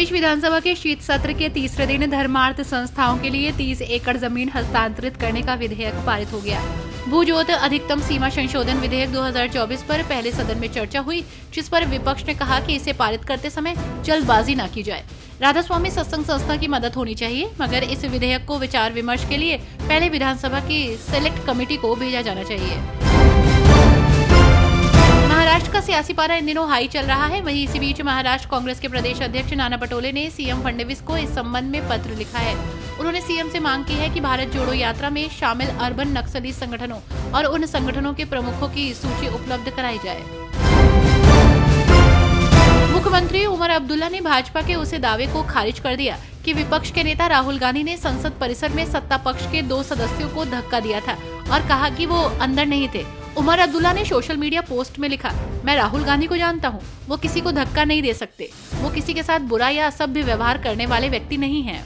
बीच विधानसभा के शीत सत्र के तीसरे दिन धर्मार्थ संस्थाओं के लिए 30 एकड़ जमीन हस्तांतरित करने का विधेयक पारित हो गया। भूजोत अधिकतम सीमा संशोधन विधेयक 2024 पर पहले सदन में चर्चा हुई, जिस पर विपक्ष ने कहा कि इसे पारित करते समय जल्दबाजी न की जाए। राधा स्वामी सत्संग संस्था की मदद होनी चाहिए, मगर इस विधेयक को विचार विमर्श के लिए पहले विधानसभा की सेलेक्ट कमेटी को भेजा जाना चाहिए। महाराष्ट्र का सियासी पारा इन दिनों हाई चल रहा है। वहीं इसी बीच महाराष्ट्र कांग्रेस के प्रदेश अध्यक्ष नाना पटोले ने सीएम फडणवीस को इस संबंध में पत्र लिखा है। उन्होंने सीएम से मांग की है कि भारत जोड़ो यात्रा में शामिल अर्बन नक्सली संगठनों और उन संगठनों के प्रमुखों की सूची उपलब्ध कराई जाए। मुख्यमंत्री उमर अब्दुल्ला ने भाजपा के उस दावे को खारिज कर दिया कि विपक्ष के नेता राहुल गांधी ने संसद परिसर में सत्ता पक्ष के 2 सदस्यों को धक्का दिया था और कहा कि वो अंदर नहीं थे। उमर अब्दुल्ला ने सोशल मीडिया पोस्ट में लिखा, मैं राहुल गांधी को जानता हूँ, वो किसी को धक्का नहीं दे सकते, वो किसी के साथ बुरा या असभ्य व्यवहार करने वाले व्यक्ति नहीं हैं।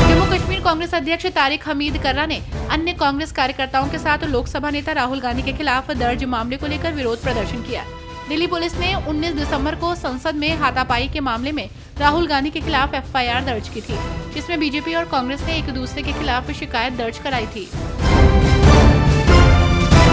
जम्मू कश्मीर कांग्रेस अध्यक्ष तारिक हमीद कर्रा ने अन्य कांग्रेस कार्यकर्ताओं के साथ लोकसभा नेता राहुल गांधी के खिलाफ दर्ज मामले को लेकर विरोध प्रदर्शन किया। दिल्ली पुलिस ने 19 दिसंबर को संसद में हाथापाई के मामले में राहुल गांधी के खिलाफ एफआईआर दर्ज की थी, जिसमें बीजेपी और कांग्रेस ने एक दूसरे के खिलाफ शिकायत दर्ज कराई थी।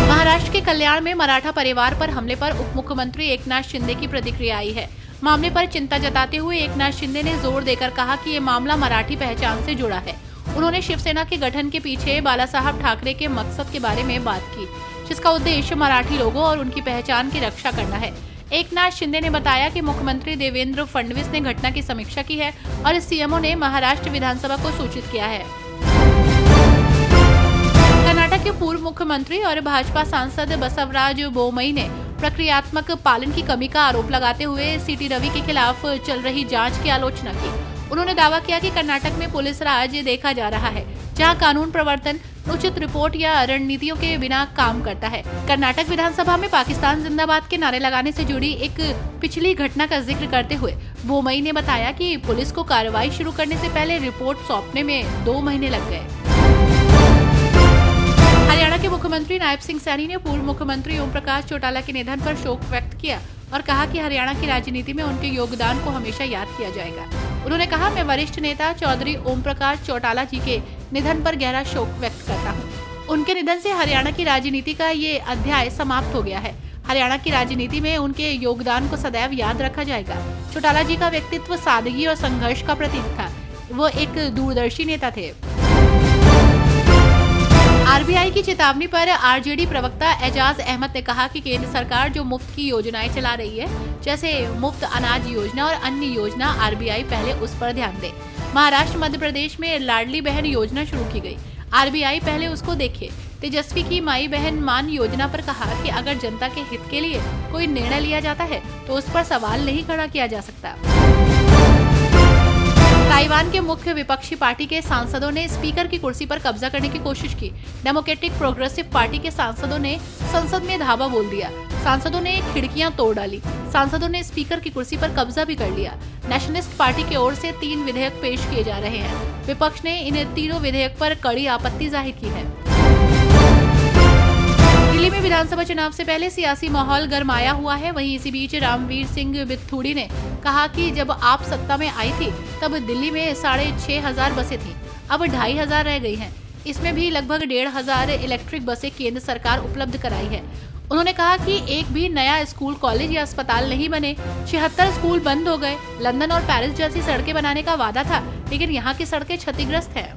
महाराष्ट्र के कल्याण में मराठा परिवार पर हमले पर उप मुख्यमंत्री एकनाथ शिंदे की प्रतिक्रिया आई है। मामले पर चिंता जताते हुए एकनाथ शिंदे ने जोर देकर कहा कि ये मामला मराठी पहचान से जुड़ा है। उन्होंने शिवसेना के गठन के पीछे बालासाहब ठाकरे के मकसद के बारे में बात की, जिसका उद्देश्य मराठी लोगों और उनकी पहचान की रक्षा करना है। एकनाथ शिंदे ने बताया कि मुख्यमंत्री देवेंद्र फडणवीस ने घटना की समीक्षा की है और सीएमओ ने महाराष्ट्र विधानसभा को सूचित किया है। कर्नाटक के पूर्व मुख्यमंत्री और भाजपा सांसद बसवराज बोमई ने प्रक्रियात्मक पालन की कमी का आरोप लगाते हुए सीटी रवि के खिलाफ चल रही जांच की आलोचना की। उन्होंने दावा किया कि कर्नाटक में पुलिस राज देखा जा रहा है, जहां कानून प्रवर्तन उचित रिपोर्ट या रणनीतियों के बिना काम करता है। कर्नाटक विधानसभा में पाकिस्तान जिंदाबाद के नारे लगाने से जुड़ी एक पिछली घटना का जिक्र करते हुए बोमई ने बताया कि पुलिस को कार्रवाई शुरू करने से पहले रिपोर्ट सौंपने में 2 महीने लग गए। हरियाणा के मुख्यमंत्री नायब सिंह सैनी ने पूर्व मुख्यमंत्री ओम प्रकाश चौटाला के निधन पर शोक व्यक्त किया और कहा कि हरियाणा की राजनीति में उनके योगदान को हमेशा याद किया जाएगा। उन्होंने कहा, मैं वरिष्ठ नेता चौधरी ओम प्रकाश चौटाला जी के निधन पर गहरा शोक व्यक्त करता हूँ। उनके निधन से हरियाणा की राजनीति का ये अध्याय समाप्त हो गया है। हरियाणा की राजनीति में उनके योगदान को सदैव याद रखा जाएगा। चौटाला जी का व्यक्तित्व सादगी और संघर्ष का प्रतीक था। वो एक दूरदर्शी नेता थे। आरबीआई की चेतावनी पर आरजेडी प्रवक्ता एजाज अहमद ने कहा कि केंद्र सरकार जो मुफ्त की योजनाएं चला रही है, जैसे मुफ्त अनाज योजना और अन्य योजना, आरबीआई पहले उस पर ध्यान दे। महाराष्ट्र मध्य प्रदेश में लाडली बहन योजना शुरू की गई, आरबीआई पहले उसको देखे। तेजस्वी की माई बहन मान योजना पर कहा कि अगर जनता के हित के लिए कोई निर्णय लिया जाता है तो उस पर सवाल नहीं खड़ा किया जा सकता। ताइवान के मुख्य विपक्षी पार्टी के सांसदों ने स्पीकर की कुर्सी पर कब्जा करने की कोशिश की। डेमोक्रेटिक प्रोग्रेसिव पार्टी के सांसदों ने संसद में धावा बोल दिया। सांसदों ने खिड़कियां तोड़ डाली। सांसदों ने स्पीकर की कुर्सी पर कब्जा भी कर लिया। नेशनलिस्ट पार्टी की ओर से 3 विधेयक पेश किए जा रहे हैं। विपक्ष ने इन तीनों विधेयक पर कड़ी आपत्ति जाहिर की है। दिल्ली में विधानसभा चुनाव से पहले सियासी माहौल गरमाया हुआ है। वहीं इसी बीच रामवीर सिंह बिथूड़ी ने कहा कि जब आप सत्ता में आई थी तब दिल्ली में 6,500 बसें थीं, अब 2,500 रह गई हैं। इसमें भी लगभग 1,500 इलेक्ट्रिक बसें केंद्र सरकार उपलब्ध कराई है। उन्होंने कहा कि एक भी नया स्कूल, कॉलेज या अस्पताल नहीं बने। 76 स्कूल बंद हो गए। लंदन और पेरिस जैसी सड़कें बनाने का वादा था, लेकिन यहाँ की सड़कें क्षतिग्रस्त हैं।